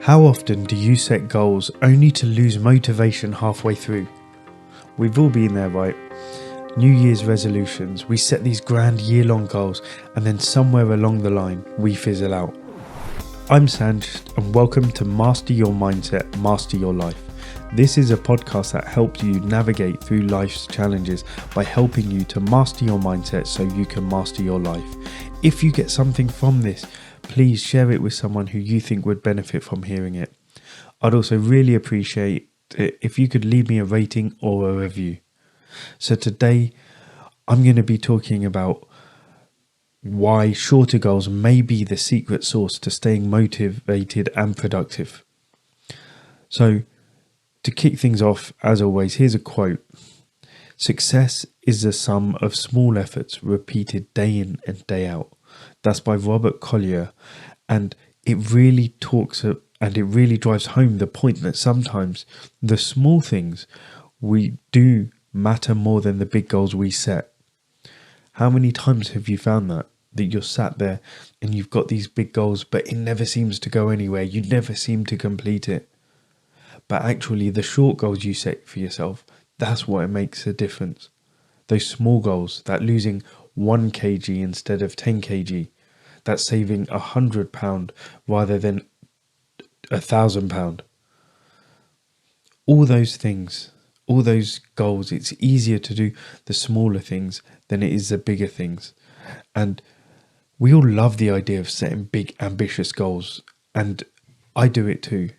How often do you set goals only to lose motivation halfway through? We've all been there, right? New Year's resolutions, we set these grand year-long goals and then somewhere along the line, we fizzle out. I'm Sanj and welcome to Master Your Mindset, Master Your Life. This is a podcast that helps you navigate through life's challenges by helping you to master your mindset so you can master your life. If you get something from this, please share it with someone who you think would benefit from hearing it. I'd also really appreciate it if you could leave me a rating or a review. So today, I'm going to be talking about why shorter goals may be the secret sauce to staying motivated and productive. So, to kick things off, as always, here's a quote. Success is the sum of small efforts repeated day in and day out. That's by Robert Collier. And it really drives home the point that sometimes the small things we do matter more than the big goals we set. How many times have you found that you're sat there and you've got these big goals, but it never seems to go anywhere? You never seem to complete it. But actually, the short goals you set for yourself, that's what makes a difference. Those small goals, that losing 1 kg instead of 10 kg, that's saving £100 rather than £1,000. All those things, all those goals, it's easier to do the smaller things than it is the bigger things. And we all love the idea of setting big, ambitious goals. And I do it too.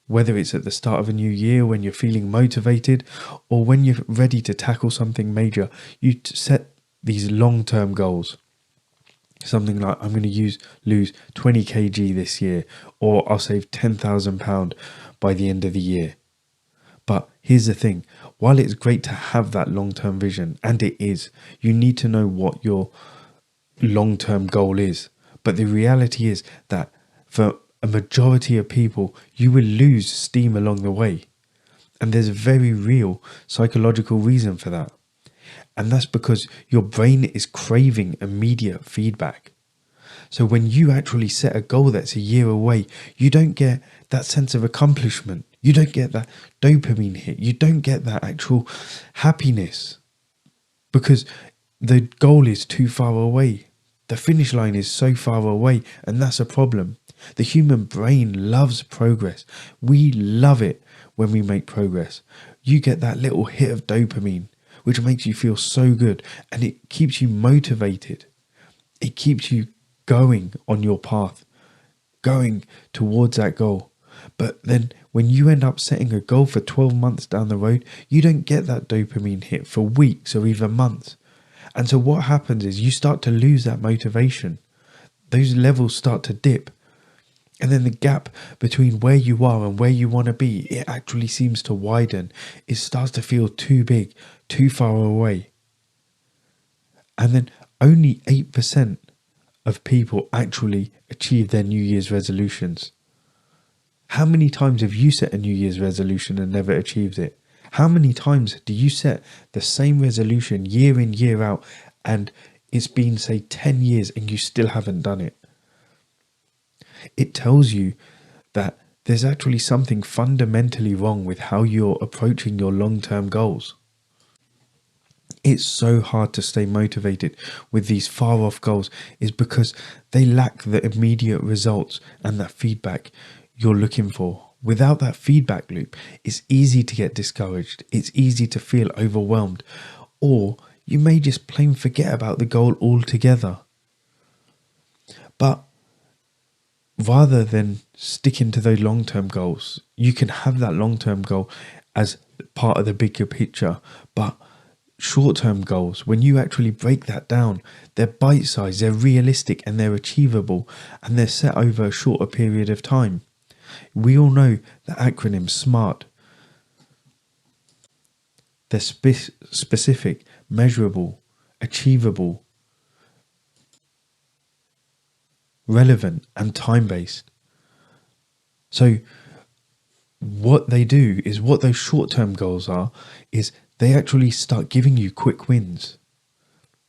Whether it's at the start of a new year when you're feeling motivated or when you're ready to tackle something major, you set these long-term goals. Something like, I'm going to lose 20 kg this year, or I'll save £10,000 by the end of the year. But here's the thing, while it's great to have that long-term vision, and it is, you need to know what your long-term goal is. But the reality is that for a majority of people, you will lose steam along the way. And there's a very real psychological reason for that. And that's because your brain is craving immediate feedback. So when you actually set a goal that's a year away, you don't get that sense of accomplishment. You don't get that dopamine hit. You don't get that actual happiness because the goal is too far away. The finish line is so far away, and that's a problem. The human brain loves progress. We love it when we make progress. You get that little hit of dopamine, which makes you feel so good, and it keeps you motivated. It keeps you going on your path, going towards that goal. But then when you end up setting a goal for 12 months down the road, you don't get that dopamine hit for weeks or even months. And so what happens is you start to lose that motivation. Those levels start to dip. And then the gap between where you are and where you want to be, it actually seems to widen. It starts to feel too big, too far away. And then only 8% of people actually achieve their New Year's resolutions. How many times have you set a New Year's resolution and never achieved it? How many times do you set the same resolution year in, year out, and it's been, say, 10 years and you still haven't done it? It tells you that there's actually something fundamentally wrong with how you're approaching your long-term goals. It's so hard to stay motivated with these far-off goals is because they lack the immediate results and that feedback you're looking for. Without that feedback loop, it's easy to get discouraged. It's easy to feel overwhelmed, or you may just plain forget about the goal altogether. But rather than sticking to those long-term goals, you can have that long-term goal as part of the bigger picture. But short-term goals, when you actually break that down, they're bite-sized, they're realistic, and they're achievable, and they're set over a shorter period of time. We all know the acronym SMART. They're specific, measurable, achievable, relevant, and time-based. So what they do is, what those short-term goals are, is they actually start giving you quick wins.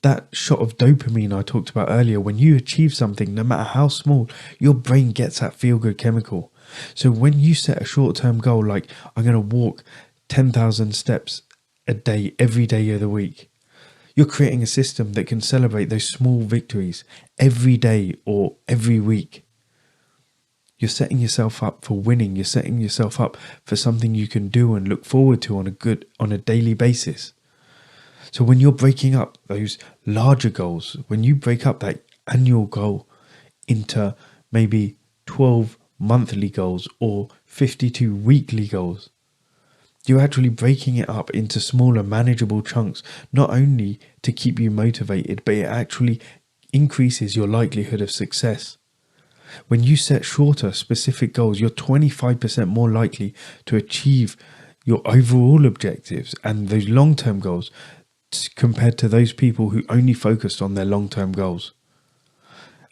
That shot of dopamine I talked about earlier, when you achieve something, no matter how small, your brain gets that feel-good chemical. So when you set a short-term goal, like I'm going to walk 10,000 steps a day, every day of the week, you're creating a system that can celebrate those small victories every day or every week. You're setting yourself up for winning. You're setting yourself up for something you can do and look forward to on a daily basis. So when you're breaking up those larger goals, when you break up that annual goal into maybe 12 monthly goals or 52 weekly goals, you're actually breaking it up into smaller manageable chunks, not only to keep you motivated, but it actually increases your likelihood of success. When you set shorter, specific goals, you're 25% more likely to achieve your overall objectives and those long-term goals compared to those people who only focused on their long-term goals.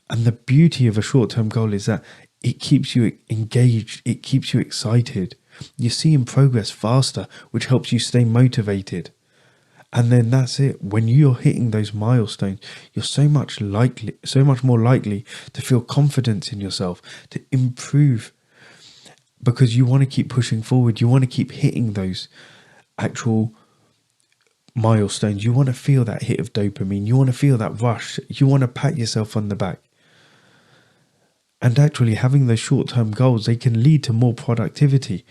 And the beauty of a short-term goal is that it keeps you engaged, it keeps you excited. You're seeing progress faster, which helps you stay motivated. And then that's it. When you're hitting those milestones, you're so much more likely to feel confidence in yourself, to improve, because you want to keep pushing forward. You want to keep hitting those actual milestones. You want to feel that hit of dopamine. You want to feel that rush. You want to pat yourself on the back. And actually having those short-term goals, they can lead to more productivity,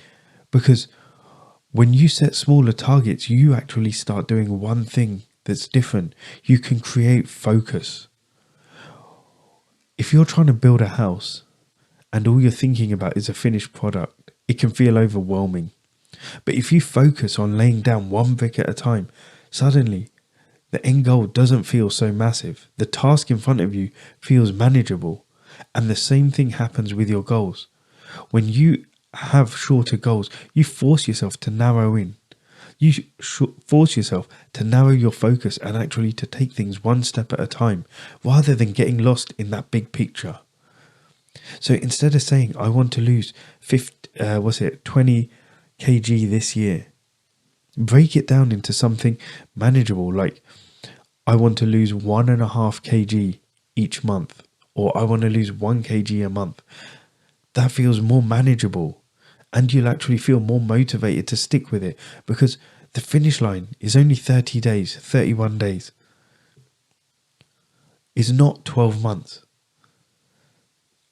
because when you set smaller targets, you actually start doing one thing that's different. You can create focus. If you're trying to build a house and all you're thinking about is a finished product, it can feel overwhelming. But if you focus on laying down one brick at a time, suddenly the end goal doesn't feel so massive. The task in front of you feels manageable. And the same thing happens with your goals. When you have shorter goals, you force yourself to narrow in. You force yourself to narrow your focus and actually to take things one step at a time, rather than getting lost in that big picture. So instead of saying, I want to lose 20 kg this year, break it down into something manageable, like I want to lose 1.5 kg each month, or I want to lose 1 kg a month. That feels more manageable. And you'll actually feel more motivated to stick with it, because the finish line is only 30 days, 31 days. It's not 12 months.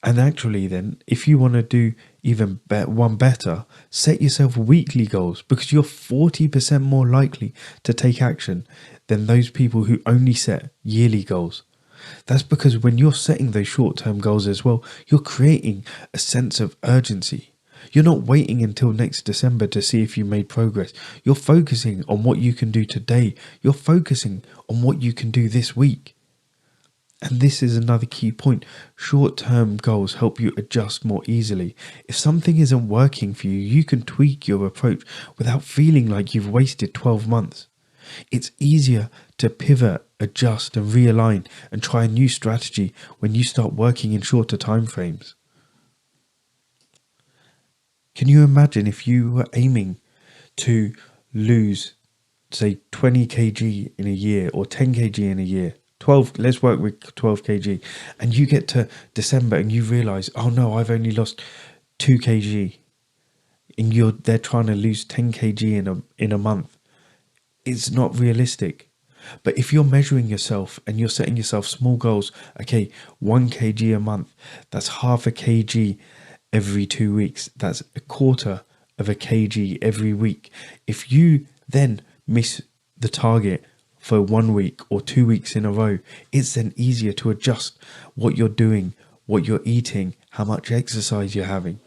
And actually then, if you want to do even one better, set yourself weekly goals, because you're 40% more likely to take action than those people who only set yearly goals. That's because when you're setting those short-term goals as well, you're creating a sense of urgency. You're not waiting until next December to see if you made progress. You're focusing on what you can do today. You're focusing on what you can do this week. And this is another key point. Short-term goals help you adjust more easily. If something isn't working for you, you can tweak your approach without feeling like you've wasted 12 months. It's easier to pivot, adjust and realign and try a new strategy when you start working in shorter time frames. Can you imagine if you were aiming to lose, say, 20 kg in a year or 10 kg in a year? 12, let's work with 12 kg. And you get to December and you realize, oh no, I've only lost 2 kg. And they're trying to lose 10 kg in a month. It's not realistic. But if you're measuring yourself and you're setting yourself small goals, okay, 1 kg a month, that's half a kg every 2 weeks. That's 1/4 of a kg every week. If you then miss the target for 1 week or 2 weeks in a row, it's then easier to adjust what you're doing, what you're eating, how much exercise you're having.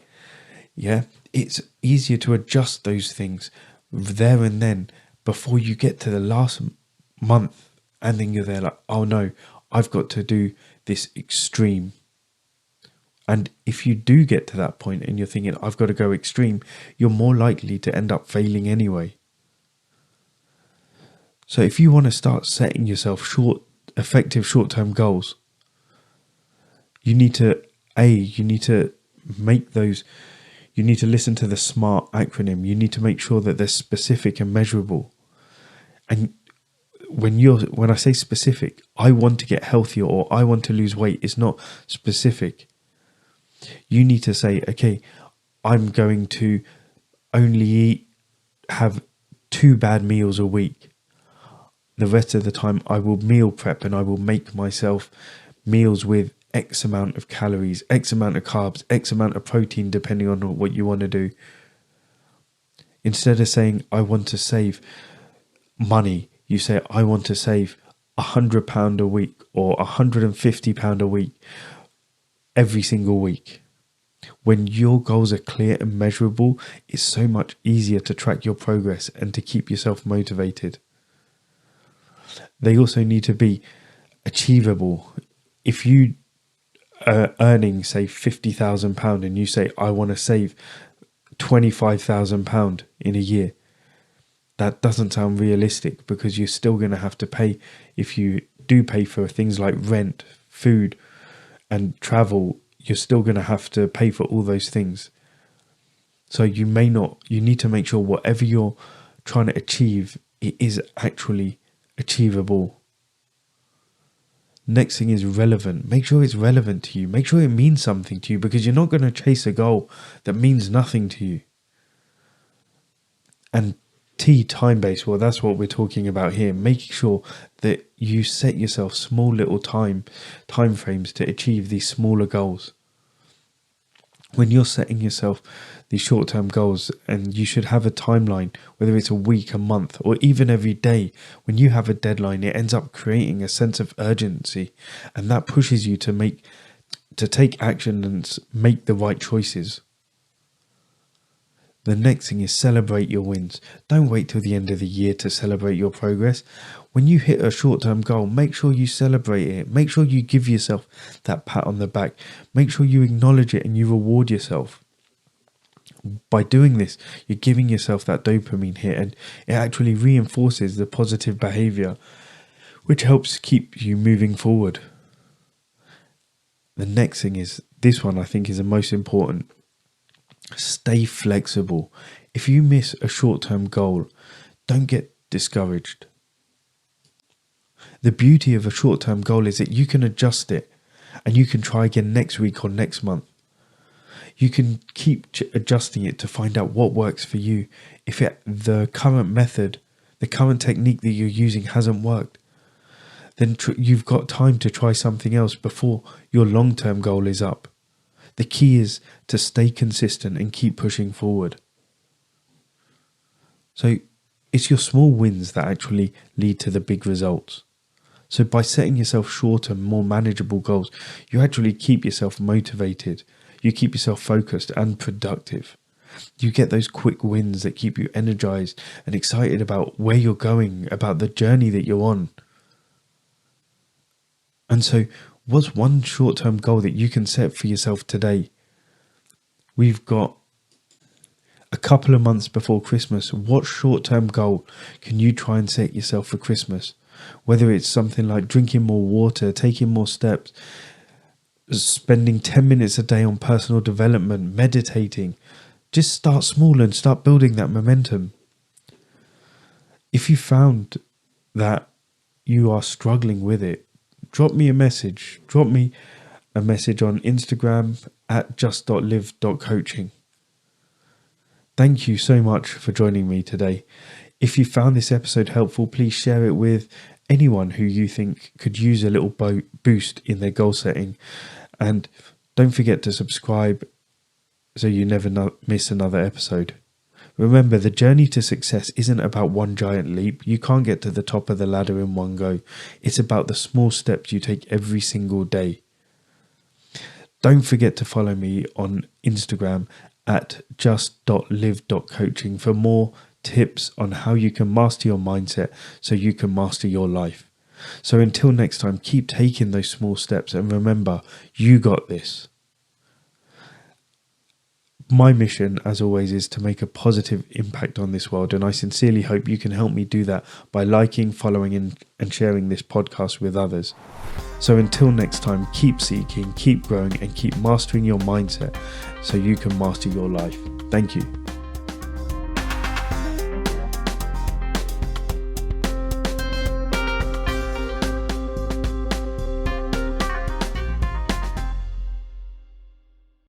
Yeah, it's easier to adjust those things there and then before you get to the last month and then you're there like, oh no, I've got to do this extreme. And if you do get to that point and you're thinking, I've got to go extreme, you're more likely to end up failing anyway. So if you want to start setting yourself effective short-term goals, you need to make those, you need to listen to the SMART acronym. You need to make sure that they're specific and measurable. And when I say specific, I want to get healthier or I want to lose weight, it's not specific. You need to say, okay, I'm going to only have 2 bad meals a week. The rest of the time I will meal prep and I will make myself meals with X amount of calories, X amount of carbs, X amount of protein, depending on what you want to do. Instead of saying, I want to save money, you say, I want to save £100 a week or £150 a week every single week. When your goals are clear and measurable, it's so much easier to track your progress and to keep yourself motivated. They also need to be achievable. If you are earning, say, £50,000 and you say, I want to save £25,000 in a year, that doesn't sound realistic, because you're still going to have to pay. If you do pay for things like rent, food and travel, you're still going to have to pay for all those things. So you need to make sure whatever you're trying to achieve, it is actually achievable. Next thing is relevant. Make sure it's relevant to you. Make sure it means something to you, because you're not going to chase a goal that means nothing to you. And time-based, well, that's what we're talking about here. Making sure that you set yourself small little time frames to achieve these smaller goals. When you're setting yourself these short-term goals, and you should have a timeline, whether it's a week, a month, or even every day, when you have a deadline, it ends up creating a sense of urgency, and that pushes you to take action and make the right choices. The next thing is celebrate your wins. Don't wait till the end of the year to celebrate your progress. When you hit a short-term goal, make sure you celebrate it. Make sure you give yourself that pat on the back. Make sure you acknowledge it and you reward yourself. By doing this, you're giving yourself that dopamine hit, and it actually reinforces the positive behavior, which helps keep you moving forward. The next thing is, this one I think is the most important. Stay flexible. If you miss a short-term goal, don't get discouraged. The beauty of a short-term goal is that you can adjust it and you can try again next week or next month. You can keep adjusting it to find out what works for you. If the current method, the current technique that you're using hasn't worked, then you've got time to try something else before your long-term goal is up. The key is to stay consistent and keep pushing forward. So it's your small wins that actually lead to the big results. So by setting yourself shorter, more manageable goals, you actually keep yourself motivated. You keep yourself focused and productive. You get those quick wins that keep you energized and excited about where you're going, about the journey that you're on. And so, what's one short-term goal that you can set for yourself today? We've got a couple of months before Christmas. What short-term goal can you try and set yourself for Christmas? Whether it's something like drinking more water, taking more steps, spending 10 minutes a day on personal development, meditating. Just start small and start building that momentum. If you found that you are struggling with it, drop me a message. Drop me a message on Instagram at just.live.coaching. Thank you so much for joining me today. If you found this episode helpful, please share it with anyone who you think could use a little boost in their goal setting. And don't forget to subscribe so you never miss another episode. Remember, the journey to success isn't about one giant leap. You can't get to the top of the ladder in one go. It's about the small steps you take every single day. Don't forget to follow me on Instagram at just.live.coaching for more tips on how you can master your mindset so you can master your life. So until next time, keep taking those small steps and remember, you got this. My mission, as always, is to make a positive impact on this world, and I sincerely hope you can help me do that by liking, following and sharing this podcast with others. So until next time, keep seeking, keep growing, and keep mastering your mindset so you can master your life. Thank you.